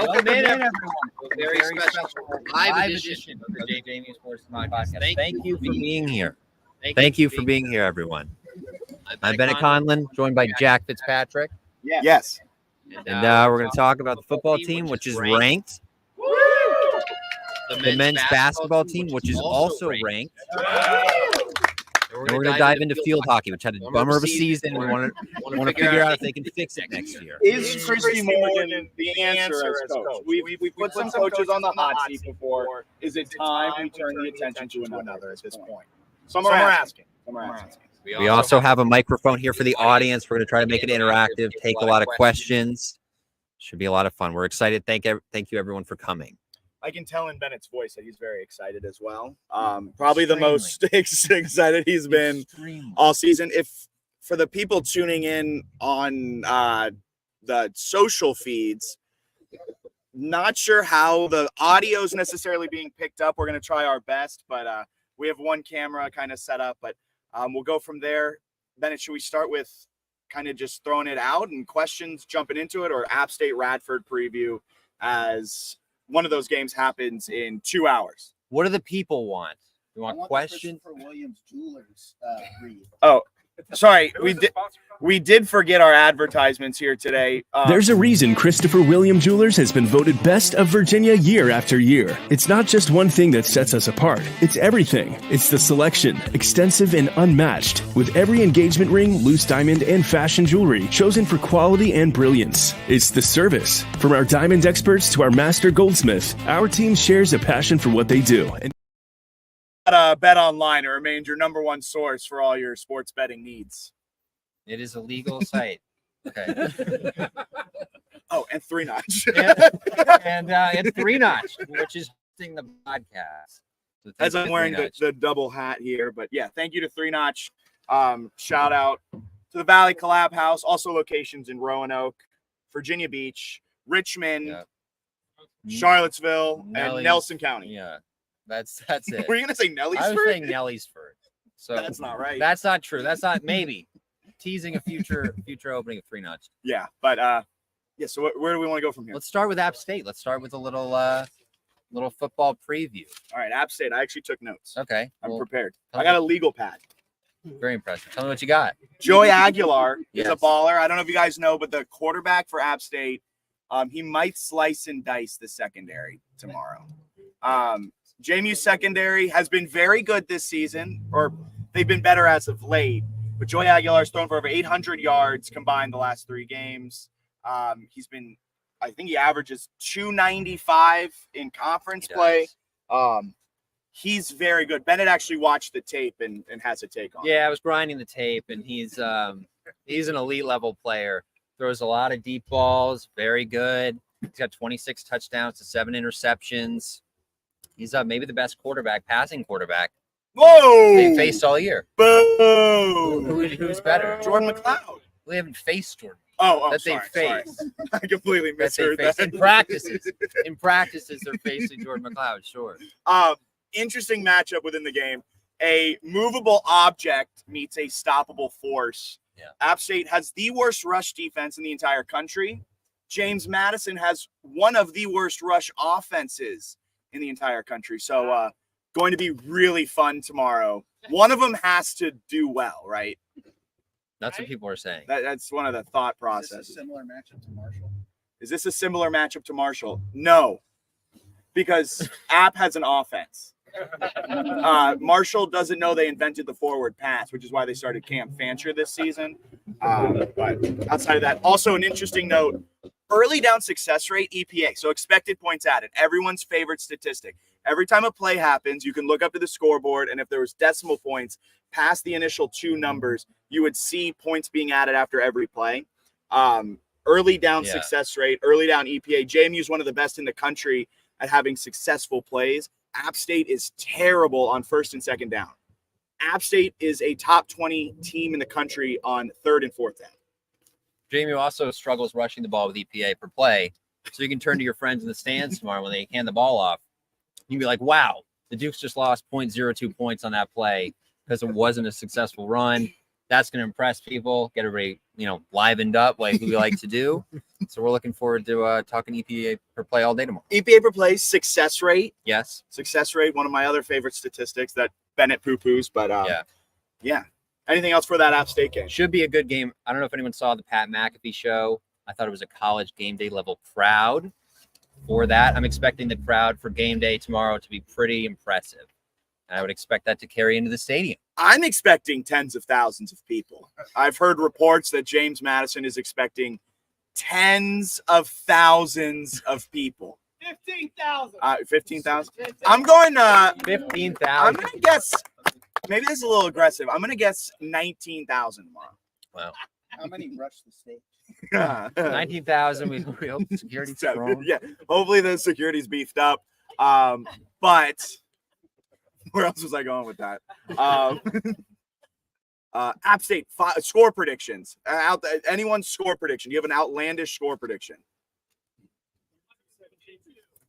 Welcome in, everyone, to a very special live edition of the JMU Sports Podcast. Thank you for being here. Thank you for being here, everyone. I'm Bennett Conlon, joined by Jack Fitzpatrick. Yes. And we're going to talk about the football team, which is ranked. The men's basketball team, which is also ranked. And we're going to dive into field hockey, which had a bummer of a season. We want to figure out if they can fix it next year. Is Christy Morgan the answer as coach? We've put some coaches on the hot seat before. Is it time we turn the attention to another at this point? Some are asking. We also have a microphone here for the audience. We're going to try to make it interactive, take a lot of questions. Should be a lot of fun. We're excited. Thank you, everyone, for coming. I can tell in Bennett's voice that he's very excited as well. Probably the most excited he's been all season. If for the people tuning in on the social feeds, not sure how the audio is necessarily being picked up. We're going to try our best, but we have one camera kind of set up, but we'll go from there. Bennett, should we start with kind of just throwing it out and questions, jumping into it, or App State Radford preview as one of those games happens in 2 hours? What do the people want? You want questions? For Williams Jewelers read. Oh, sorry. We did forget our advertisements here today. There's a reason Christopher William Jewelers has been voted Best of Virginia year after year. It's not just one thing that sets us apart. It's everything. It's the selection, extensive and unmatched, with every engagement ring, loose diamond, and fashion jewelry chosen for quality and brilliance. It's the service. From our diamond experts to our master goldsmith, our team shares a passion for what they do. Bet Online remains your number one source for all your sports betting needs. It is a legal site. Okay. Oh, and 3-Notch. and it's 3-Notch, which is hosting the podcast. So as I'm wearing the double hat here, but yeah, thank you to 3-Notch. Shout out to the Valley Collab House, also locations in Roanoke, Virginia Beach, Richmond, Charlottesville, and Nelson County. Yeah, that's it. Were you gonna say Nelliesford? I was saying Nelliesford. So that's not right. That's not true. That's not maybe. Teasing a future opening of 3-Notch. Yeah, but yeah. So where do we want to go from here? Let's start with App State. Let's start with a little football preview. All right, App State. I actually took notes. Okay, I'm prepared. I got a legal pad. Very impressive. Tell me what you got. Joey Aguilar is a baller. I don't know if you guys know, but the quarterback for App State, he might slice and dice the secondary tomorrow. JMU secondary has been very good this season, or they've been better as of late. But Joey Aguilar's thrown for over 800 yards combined the last 3 games. He's been, I think he averages 295 in conference play. He's very good. Bennett actually watched the tape and has a take on it. Yeah, I was grinding the tape, and he's an elite level player. Throws a lot of deep balls, very good. He's got 26 touchdowns to 7 interceptions. He's maybe the best passing quarterback. Whoa! They faced all year. Boom! Who's better? Jordan McLeod. We haven't faced Jordan. Sorry. I completely misheard that. In practices, they're facing Jordan McLeod. Sure. Interesting matchup within the game. A movable object meets a stoppable force. Yeah. App State has the worst rush defense in the entire country. James Madison has one of the worst rush offenses in the entire country. So going to be really fun tomorrow. One of them has to do well, right? That's what people are saying. That's one of the thought Is this a processes. similar matchup to Marshall? Is this a similar matchup to Marshall? No, because App has an offense. Marshall doesn't know they invented the forward pass, which is why they started Cam Fancher this season. But outside of that, also an interesting note, early down success rate, EPA, so expected points added, everyone's favorite statistic. Every time a play happens, you can look up to the scoreboard, and if there was decimal points past the initial 2 numbers, you would see points being added after every play. Early down success rate, early down EPA. JMU is one of the best in the country at having successful plays. App State is terrible on first and second down. App State is a top 20 team in the country on third and fourth down. JMU also struggles rushing the ball with EPA per play. So you can turn to your friends in the stands tomorrow when they hand the ball off. You can be like, wow, the Dukes just lost 0.02 points on that play because it wasn't a successful run. That's going to impress people, get everybody, livened up like we like to do. So we're looking forward to talking EPA per play all day tomorrow. EPA per play, success rate. Yes. Success rate, one of my other favorite statistics that Bennett poo-poos. But yeah. Anything else for that App State game? Should be a good game. I don't know if anyone saw the Pat McAfee show. I thought it was a college game day level crowd for that. I'm expecting the crowd for game day tomorrow to be pretty impressive. And I would expect that to carry into the stadium. I'm expecting tens of thousands of people. I've heard reports that James Madison is expecting tens of thousands of people. 15,000. 15,000. I'm going 15,000. I'm going to guess, maybe this is a little aggressive. I'm going to guess 19,000 tomorrow. Wow. How many rush the stage? 19,000. We hope the security's strong. Yeah, hopefully the security's beefed up. But where else was I going with that? App State score predictions. Anyone's score prediction? Do you have an outlandish score prediction?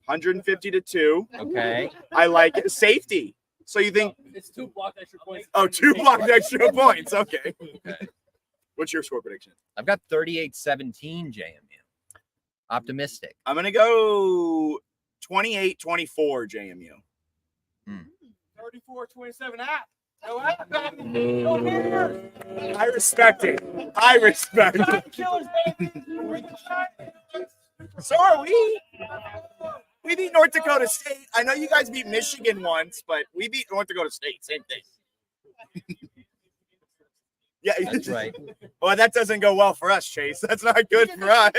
150-2. Okay. I like it. Safety. So you think it's 2 blocked extra points? Oh, 2 blocked extra points. Okay. What's your score prediction? I've got 38-17 JMU. Optimistic. I'm going to go 28-24 JMU. 34-27 App. Go here. I respect it. I respect it. Killers, baby. So are we. We beat North Dakota State. I know you guys beat Michigan once, but we beat North Dakota State. Same thing. Yeah, That's right. Well, that doesn't go well for us, Chase. That's not good for us.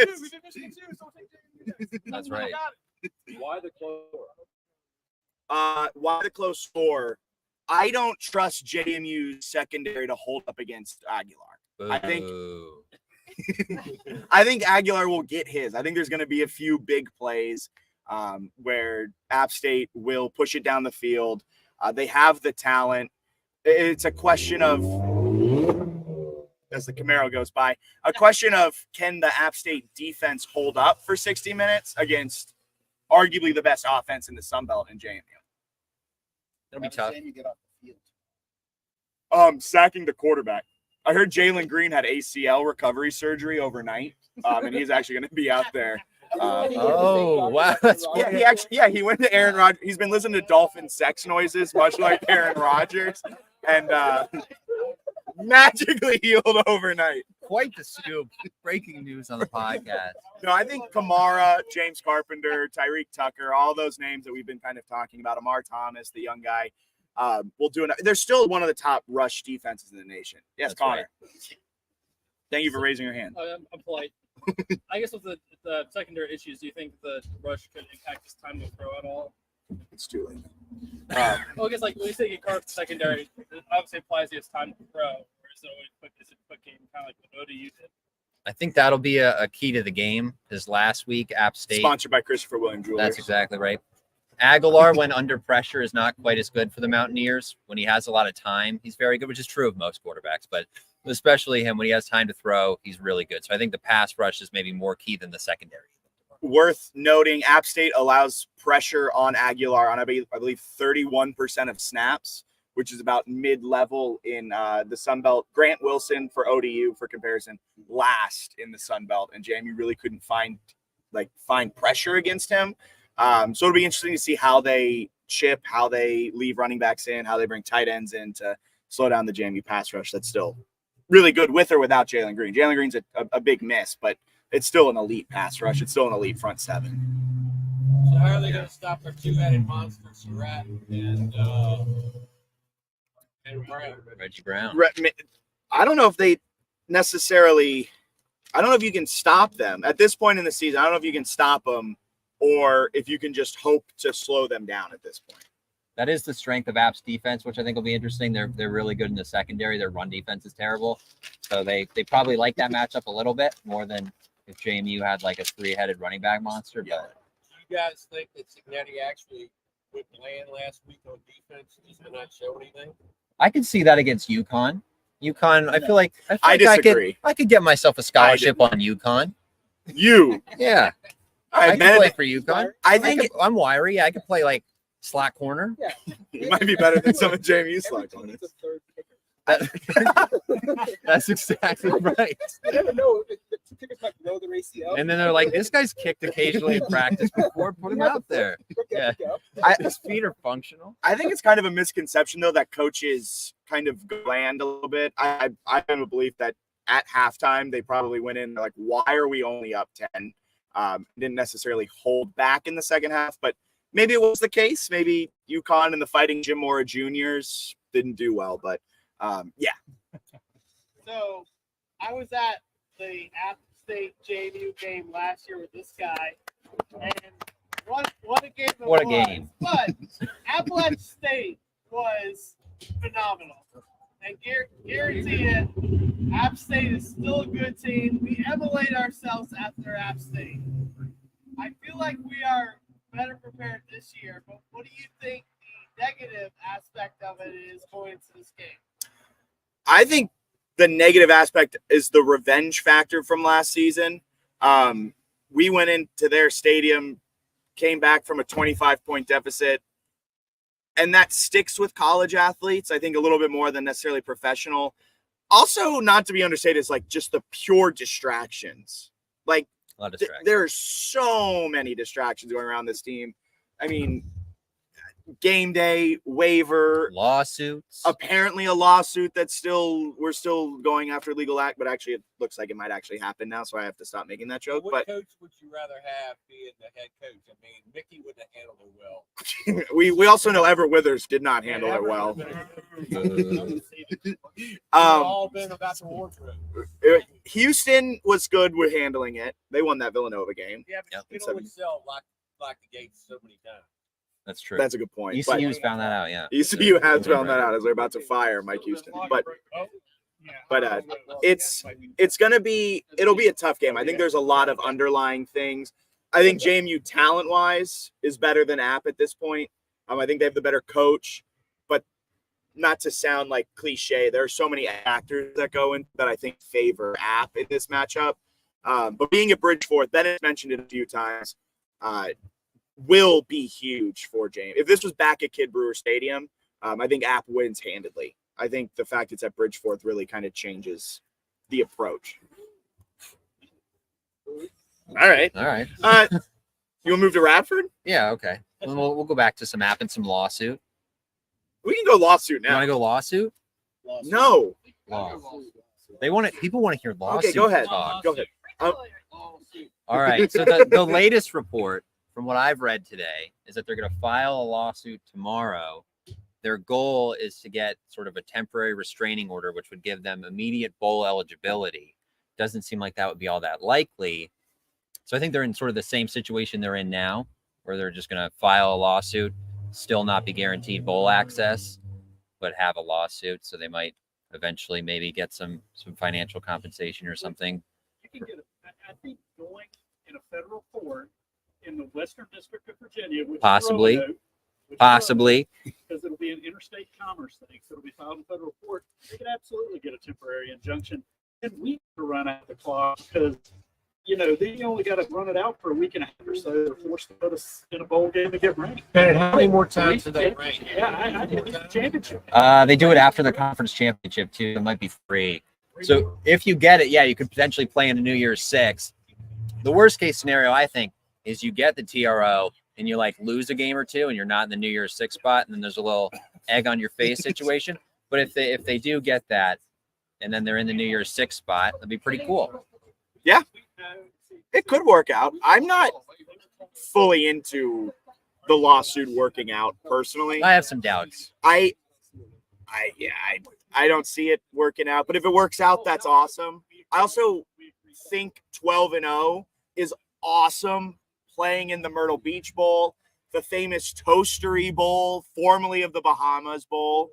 That's right. Why the close? Why the close score? I don't trust JMU's secondary to hold up against Aguilar. I think Aguilar will get his. I think there's going to be a few big plays where App State will push it down the field. They have the talent. It's a question of, as the Camaro goes by, a question of can the App State defense hold up for 60 minutes against arguably the best offense in the Sun Belt in JMU. It'll be tough. You get off the field. Sacking the quarterback. I heard Jalen Green had ACL recovery surgery overnight, and he's actually going to be out there. Oh, wow. That's He went to Aaron Rodgers. He's been listening to dolphin sex noises, much like Aaron Rodgers, and magically healed overnight. quite the scoop. Breaking news on the podcast. No, I think Kamara, James Carpenter, Tyreek Tucker, all those names that we've been kind of talking about, Amar Thomas, the young guy, will do enough. They're still one of the top rush defenses in the nation. Yes, That's Connor. right. Thank you for raising your hand. I'm polite. I guess with the secondary issues, do you think the rush could impact his time to throw at all? It's too late. Well, I guess like when you say get carved secondary, it obviously applies to his time to throw, or is it always quick game, kind of like what ODU did? I think that'll be a key to the game. Because last week, App State. Sponsored by Christopher William Jewelers. That's exactly right. Aguilar, when under pressure, is not quite as good for the Mountaineers. When he has a lot of time, he's very good, which is true of most quarterbacks. But especially him, when he has time to throw, he's really good. So I think the pass rush is maybe more key than the secondary. Worth noting, App State allows pressure on Aguilar on, I believe 31% of snaps, which is about mid-level in the Sun Belt. Grant Wilson for ODU, for comparison, last in the Sun Belt, and JMU really couldn't find pressure against him. So it'll be interesting to see how they chip, how they leave running backs in, how they bring tight ends in to slow down the JMU pass rush. That's still really good with or without Jalen Green. Jalen Green's a big miss, but it's still an elite pass rush. It's still an elite front seven. So how are they going to stop their two-headed monster, Surratt and Brown? Reggie Brown. I don't know if they necessarily – I don't know if you can stop them. At this point in the season, I don't know if you can stop them or if you can just hope to slow them down at this point. That is the strength of App's defense, which I think will be interesting. They're really good in the secondary. Their run defense is terrible. So they probably like that matchup a little bit more than if JMU had like a three-headed running back monster. Yeah. But Do you guys think that Signetti actually went bland last week on defense just to not show anything? I could see that against UConn. UConn, I feel like I disagree. I could get myself a scholarship on UConn. You. Yeah. I could Ben, play for UConn. I think I'm wiry. I could play like slack corner. it might be better than some of JMU's slot corners. That's exactly right. I never know if the kickers might know their ACL. And then they're like, this guy's kicked occasionally in practice before. Put him out there. Yeah. His feet are functional. I think it's kind of a misconception, though, that coaches kind of bland a little bit. I have a belief that at halftime, they probably went in like, why are we only up 10? Didn't necessarily hold back in the second half, but maybe it was the case. Maybe UConn and the Fighting Jim Mora Juniors didn't do well, but yeah. So I was at the App State JMU game last year with this guy, and what a game it What a was. game. But Appalachian State was phenomenal. And guarantee it, App State is still a good team. We emulate ourselves after App State. I feel like we are better prepared this year, but what do you think the negative aspect of it is going into this game? I think the negative aspect is the revenge factor from last season. We went into their stadium, came back from a 25-point deficit, and that sticks with college athletes, I think, a little bit more than necessarily professional. Also, not to be understated, is like just the pure distractions. Like, A lot of distractions. there are so many distractions going around this team. I mean, game day, waiver, Lawsuits. apparently a lawsuit that's we're still going after legal act, but actually it looks like it might actually happen now, so I have to stop making that joke. What But coach would you rather have being the head coach? I mean, Mickey wouldn't have handled it well. we also know Everett Withers did not handle it well. We've all been about the wardrobe. Houston was good with handling it. They won that Villanova game. Yeah, but Yep. you can only sell like the gates so many times. That's true. That's a good point. But ECU's found that out, yeah. ECU has found that out as they're about to fire Mike Houston. But it'll be a tough game. I think there's a lot of underlying things. I think JMU talent-wise is better than App at this point. I think they have the better coach, but not to sound like cliche, there are so many factors that go in that I think favor App in this matchup. But being at Bridgeport, that is mentioned it a few times, will be huge for JMU. If this was back at Kid Brewer Stadium, I think App wins handedly. I think the fact it's at Bridgeport really kind of changes the approach. All right. All right. You want to move to Radford? Yeah, okay. We'll go back to some app and some lawsuit. We can go lawsuit You want now. to go lawsuit? No. They want it. People want to hear lawsuit. Okay, go ahead. talk. Go ahead. All right. So the latest report from what I've read today is that they're going to file a lawsuit tomorrow. Their goal is to get sort of a temporary restraining order, which would give them immediate bowl eligibility. Doesn't seem like that would be all that likely. So I think they're in sort of the same situation they're in now, where they're just going to file a lawsuit, still not be guaranteed bowl access, but have a lawsuit. So they might eventually maybe get some financial compensation or something. You can get I think going in a federal court in the Western District of Virginia, which Possibly. because it'll be an interstate commerce thing, so it'll be filed in federal court. They could absolutely get a temporary injunction, and we have to run out the clock because they only got to run it out for a week and a half or so. They're forced to put us in a bowl game to get ranked. And how many more times do they rank? Yeah, I did the championship. They do it after the conference championship too. It might be free. So if you get it, yeah, you could potentially play in a New Year's Six. The worst case scenario, I think, is you get the TRO, and you like lose a game or two and you're not in the New Year's Six spot, and then there's a little egg on your face situation. But if they do get that, and then they're in the New Year's Six spot, that'd be pretty cool. Yeah, it could work out. I'm not fully into the lawsuit working out personally. I have some doubts. I don't see it working out, but if it works out, that's awesome. I also think 12-0 is awesome. Playing in the Myrtle Beach Bowl, the famous Toastery Bowl, formerly of the Bahamas Bowl,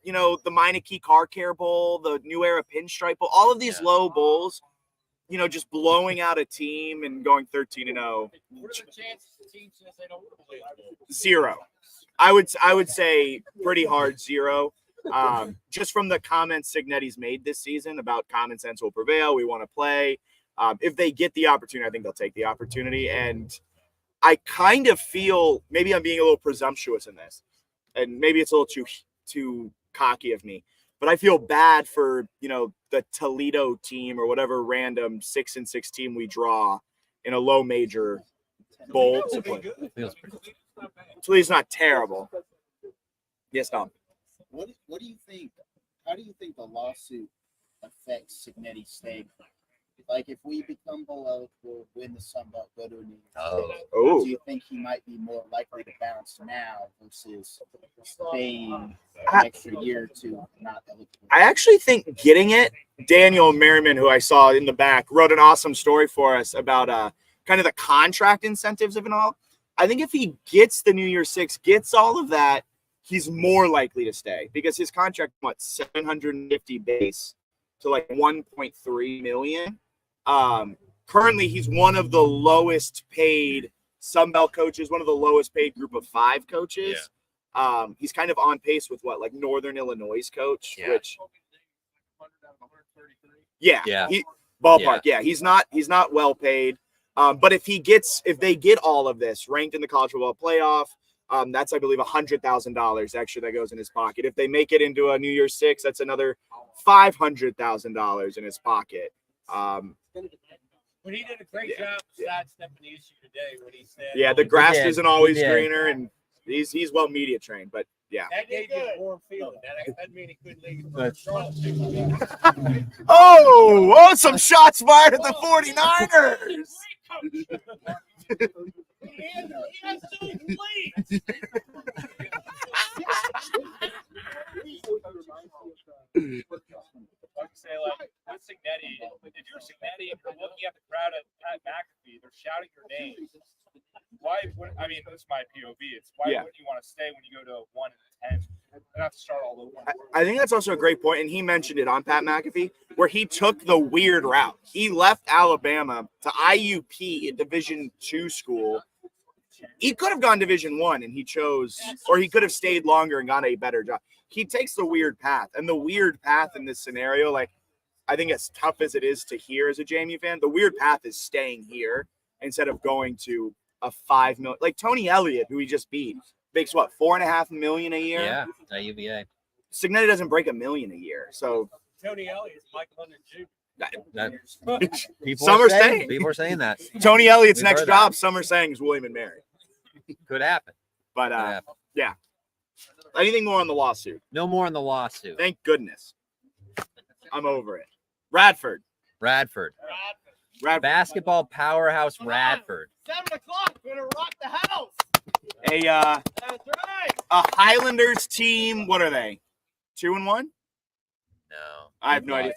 you know, the Meineke Car Care Bowl, the New Era Pinstripe Bowl, all of these low bowls, you know, just blowing out a team and going 13-0. What are the chances the team says they don't want to play the bowl? 0. I would say pretty hard 0. Just from the comments Signetti's made this season about common sense will prevail. We want to play. If they get the opportunity, I think they'll take the opportunity. And I kind of feel maybe I'm being a little presumptuous in this, and maybe it's a little too cocky of me, but I feel bad for, you know, the Toledo team or whatever random 6-6 team we draw in a low major bowl. Toledo's not terrible. Yes, Tom. What do you think? How do you think the lawsuit affects Signetti's staying? Like, if we become bowl eligible, win the Sun Belt, go to a New Year's Six, do you think he might be more likely to bounce now versus staying an extra year or two not eligible? I actually think getting it, Daniel Merriman, who I saw in the back, wrote an awesome story for us about kind of the contract incentives of it all. I think if he gets the New Year's Six, gets all of that, he's more likely to stay because his contract, $750 base to like 1.3 million. Currently he's one of the lowest paid Sun Belt coaches, one of the lowest paid group of 5 coaches. Yeah. He's kind of on pace with what, Northern Illinois coach, which ballpark. Yeah. He's not well paid. But if they get all of this ranked in the college football playoff, that's, I believe, $100,000 extra that goes in his pocket. If they make it into a New Year's Six, that's another $500,000 in his pocket. But he did a great job sidestepping the issue today when he said, "Yeah, the grass isn't always greener," and he's well media trained. But yeah, that gave you a warm feeling. That mean he couldn't leave. Oh, some shots fired at the 49ers. He has 2 I would say, like, with Signetti, if you're Signetti and you're looking at the crowd at McAfee, they're shouting your name. Why would, I mean, this is my POV. It's why wouldn't you want to stay when you go to 1-10 and have to start all over? I think that's also a great point, and he mentioned it on Pat McAfee, where he took the weird route. He left Alabama to IUP, a Division II school. He could have gone Division I, and he chose, or he could have stayed longer and got a better job. He takes the weird path, and the weird path in this scenario, like, I think as tough as it is to hear as a JMU fan, the weird path is staying here instead of going to a $5 million. Like Tony Elliott, who he just beat, makes what, $4.5 million a year? Yeah, at UVA. Signetti doesn't break $1 million a year, so Tony Elliott's Michael Leonard Jr. Some are saying people are saying that Tony Elliott's We've next heard job, that. some are saying, is William and Mary. Could happen. But yeah. Anything more on the lawsuit? No more on the lawsuit. Thank goodness. I'm over it. Radford. Basketball powerhouse Radford. 7 o'clock, gonna rock the house. That's right. A Highlanders team. What are they? 2-1? No. I have no idea.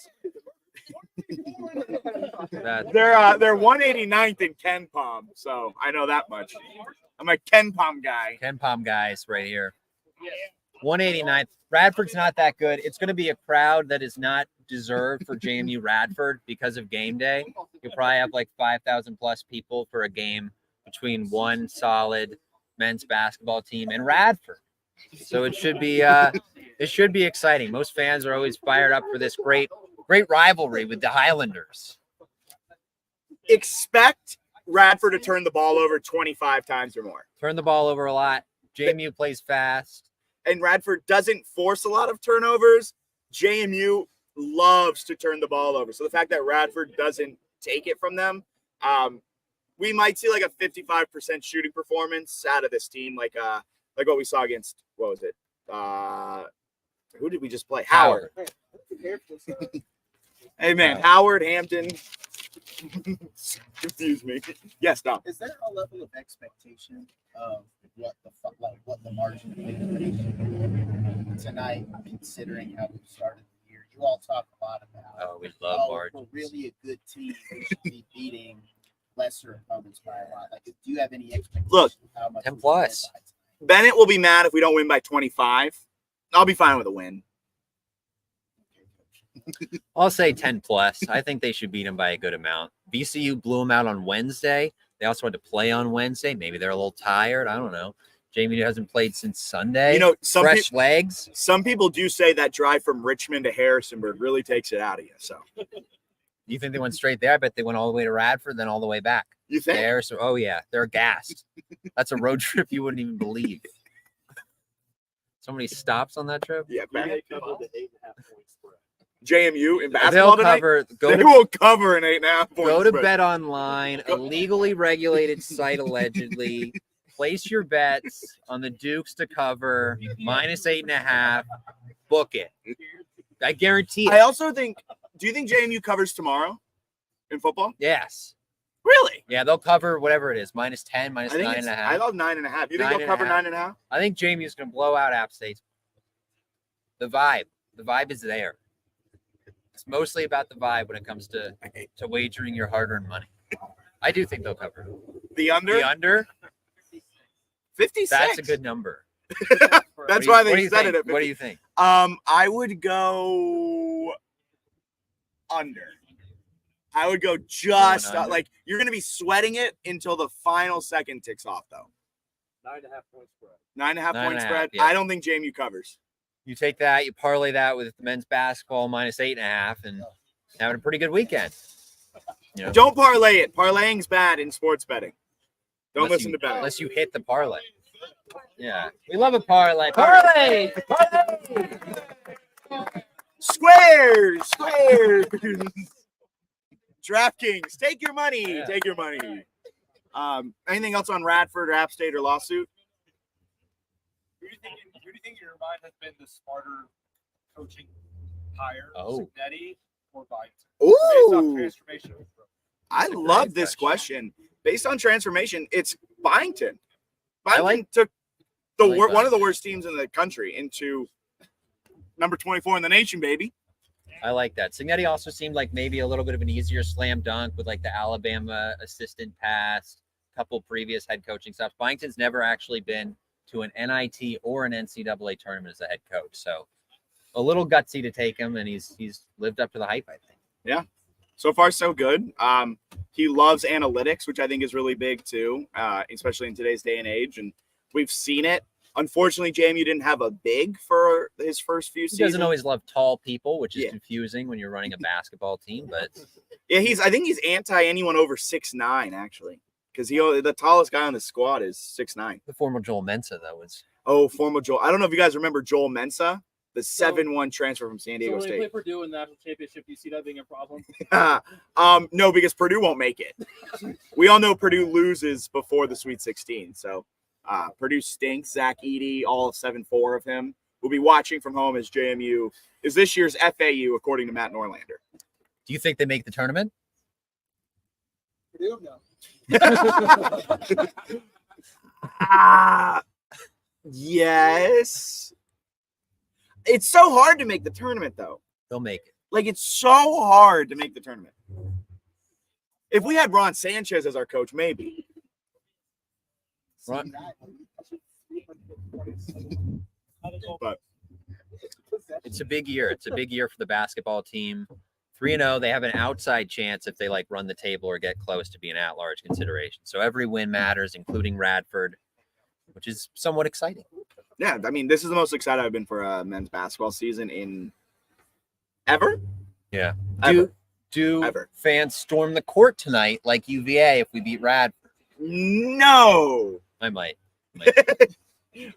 That- They're 189th in Ken Palm, so I know that much. I'm a Ken Palm guy. Ken Palm guys right here. 189th. Radford's not that good. It's going to be a crowd that is not deserved for JMU Radford because of game day. You'll probably have like 5,000 plus people for a game between one solid men's basketball team and Radford. So it should be exciting. Most fans are always fired up for this great rivalry with the Highlanders. Expect Radford to turn the ball over 25 times or more. Turn the ball over a lot. JMU plays fast. And Radford doesn't force a lot of turnovers. JMU loves to turn the ball over. So the fact that Radford doesn't take it from them, we might see like a 55% shooting performance out of this team, like what we saw against, what was it? Who did we just play? Howard. Hey man, Howard, Hampton. Confuse me. Yes, Dom. Is there a level of expectation of what the margin is tonight, considering how we started the year? You all talk a lot about we love margins. We're really a good team. We should be beating lesser opponents by a lot. Like, do you have any expectation? Look, of how much 10 we plus. win by tonight? Bennett will be mad if we don't win by 25. I'll be fine with a win. I'll say 10 plus. I think they should beat them by a good amount. VCU blew them out on Wednesday. They also had to play on Wednesday. Maybe they're a little tired. I don't know. JMU hasn't played since Sunday. You know, fresh legs. Some people do say that drive from Richmond to Harrisonburg really takes it out of you. So, You think they went straight there? I bet they went all the way to Radford, then all the way back. you think? There, so oh yeah, they're gassed. That's a road trip you wouldn't even believe. So many stops on that trip. Yeah, They Bennett. covered the 8.5-point spread. JMU in They'll basketball tonight. cover. They will cover an 8.5 point Go to spread. Bet Online, a legally regulated site allegedly. Place your bets on the Dukes to cover -8.5. Book it. I guarantee I it. also think. Do you think JMU covers tomorrow in football? Yes. Really? Yeah, they'll cover whatever it is, -10, I think it's, -9.5. I love 9.5. You think they'll cover 9.5? I think JMU's going to blow out App State. The vibe is there. It's mostly about the vibe when it comes to wagering your hard-earned money. I do think they'll cover. The under? The under, 56. that's a good number. That's why they said think? it. What do you think? I would go under. I would go just Going under. like you're going to be sweating it until the final second ticks off, though. 9.5-point spread. 9.5 point 9.5, spread. yeah. I don't think JMU covers. You take that, you parlay that with men's basketball -8.5, and having a pretty good weekend. You know, Don't parlay it. Parlaying's bad in sports betting. Don't unless listen you- to betting. unless you hit the parlay. Yeah, we love a parlay. Parlay. Squares. DraftKings, take your money. Yeah. Take your money. Anything else on Radford or App State or lawsuit? Who do you think in your mind has been the smarter coaching hire? Oh. Signetti or Byington? Based on Ooh, transformation. I That's a love great this question. question. Based on transformation, it's Byington. I Byington like- took the I like one of the Byington. worst teams in the country into number 24 in the nation, baby. I like that. Signetti also seemed like maybe a little bit of an easier slam dunk with like the Alabama assistant pass, couple previous head coaching stuff. Byington's never actually been to an NIT or an NCAA tournament as a head coach. So a little gutsy to take him, and he's lived up to the hype, I think. So far, so good. He loves analytics, which I think is really big too, especially in today's day and age. And we've seen it. Unfortunately, JMU didn't have a big for his first few He seasons. doesn't always love tall people, which is Yeah. confusing when you're running a basketball team, but Yeah, I think he's anti anyone over 6'9", actually, because the tallest guy on the squad is 6'9". the former Joel Mensa, though, was Oh, former Joel. I don't know if you guys remember Joel Mensa, the 7'1" transfer from San Diego So when they play State. Purdue in the national championship, do you see that being a problem? No, because Purdue won't make it. We all know Purdue loses before the Sweet 16. So Purdue stinks. Zach Edey, all 7'4" of him. We'll be watching from home as JMU is this year's FAU, according to Matt Norlander. do you think they make the tournament? Purdue, no. Yes. It's so hard to make the tournament, though. They'll make it. Like, it's so hard to make the tournament. If we had Ron Sanchez as our coach, maybe. Ron- But It's a big year. It's a big year for the basketball team. 3-0, they have an outside chance if they like run the table or get close to being at-large consideration. So every win matters, including Radford, which is somewhat exciting. yeah, I mean, this is the most excited I've been for a men's basketball season in ever. Yeah. Ever. Do Ever. fans storm the court tonight like UVA if we beat Radford? No. I might.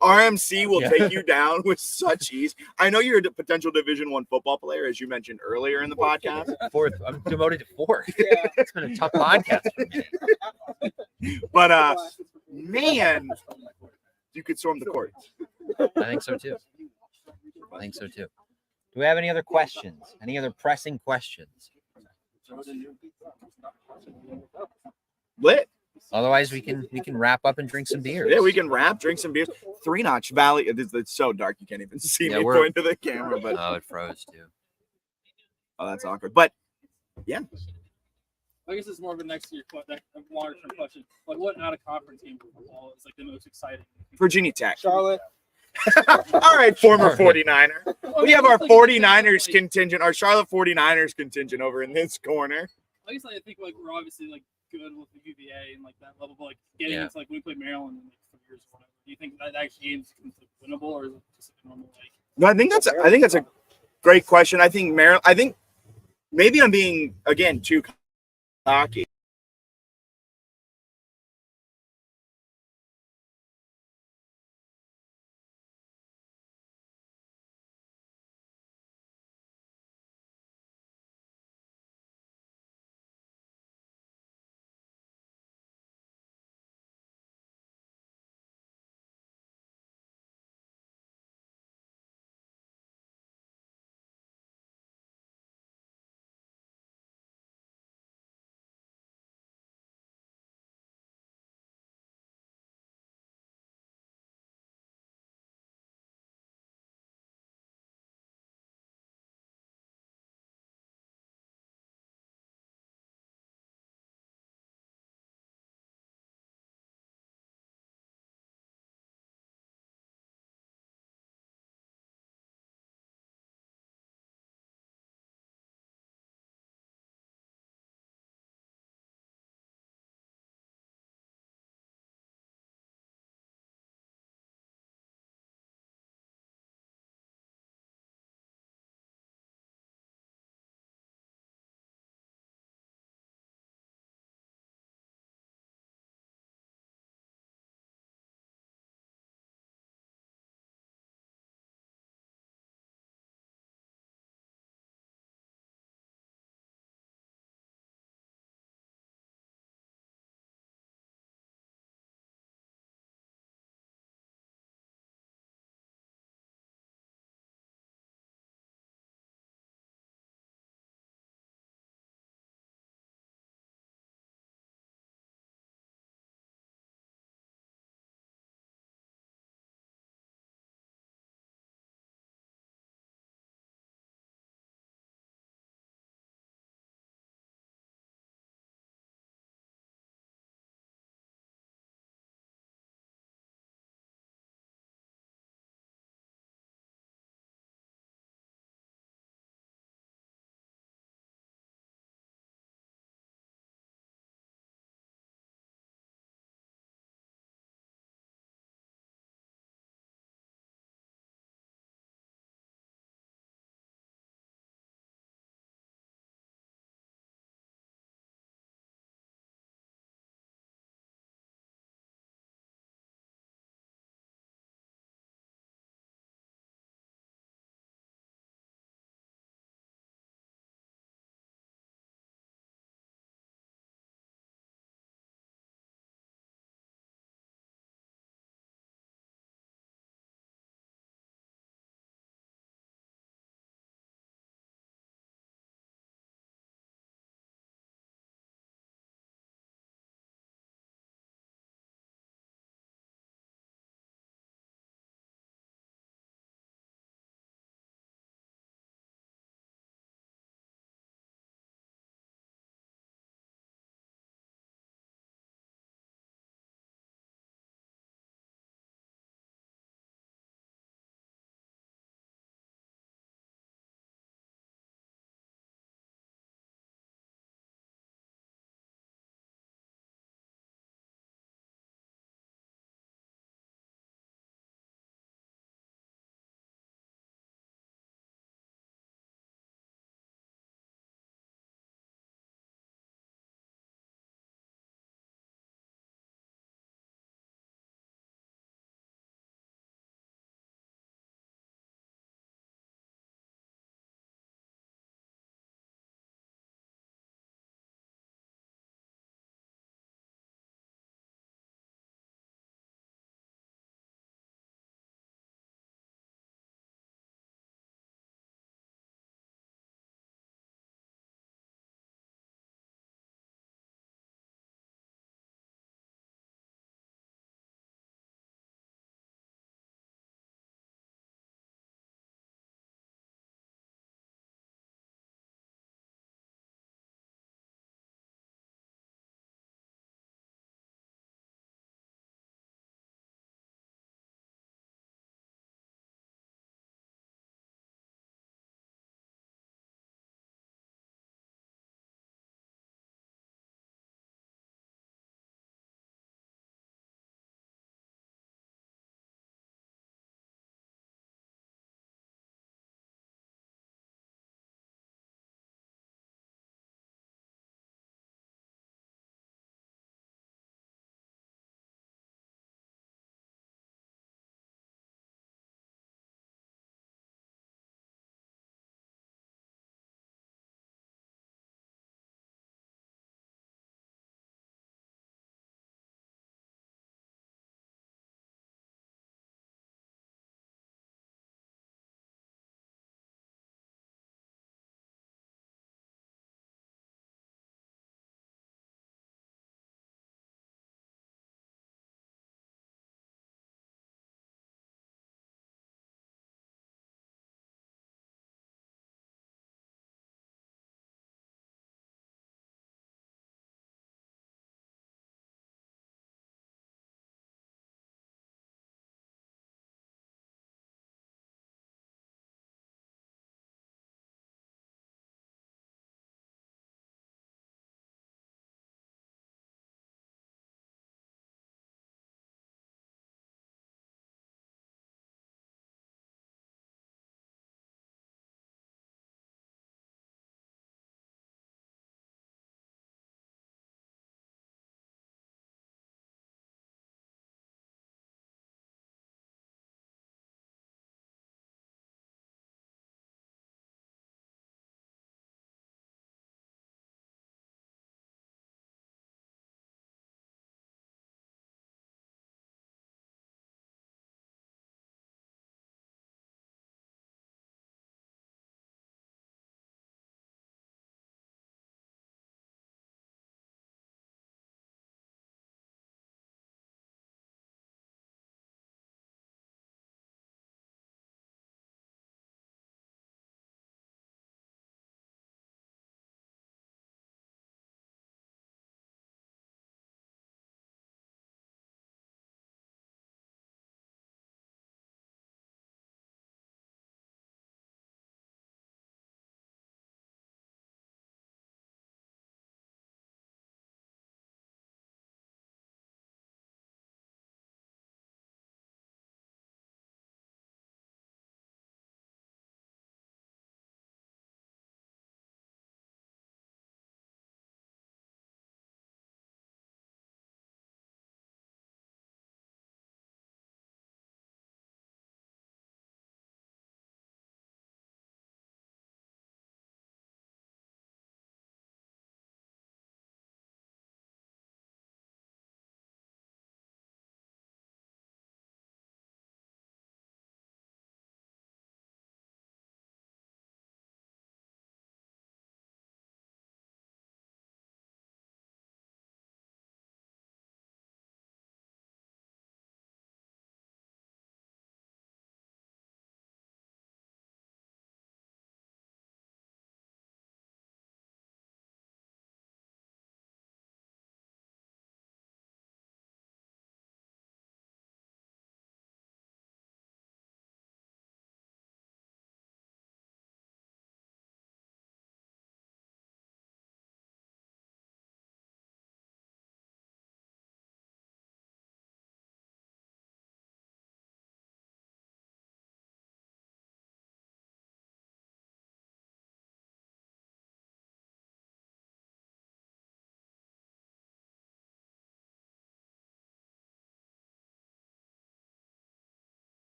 RMC will Yeah. take you down with such ease. I know you're a potential Division I football player, as you mentioned earlier in the podcast. Fourth. I'm demoted to fourth. It's been a tough podcast for me. But man, you could storm the court. I think so too. Do we have any other questions? Any other pressing questions? Lit. Otherwise, we can wrap up and drink some beers. Yeah, we can wrap, drink some beers. Three Notch Valley. It's so dark you can't even see Yeah, me we're- point to the camera. But Oh, it froze too. oh, that's awkward. But yeah, I guess it's more of a next year, a longer term question. Like, what out of conference game of football is like the most exciting? Virginia Tech. Charlotte. All right, former 49er. Well, We have I our guess, like, 49ers like, contingent, our Charlotte 49ers contingent over in this corner. I guess I think like we're obviously like good with the UVA and like that level, but like getting Yeah. into like when we played Maryland in like 3 years or whatever. Do you think that actually game's winnable, or is it just a normal like? No, I think that's a great question. I think maybe I'm being again too cocky.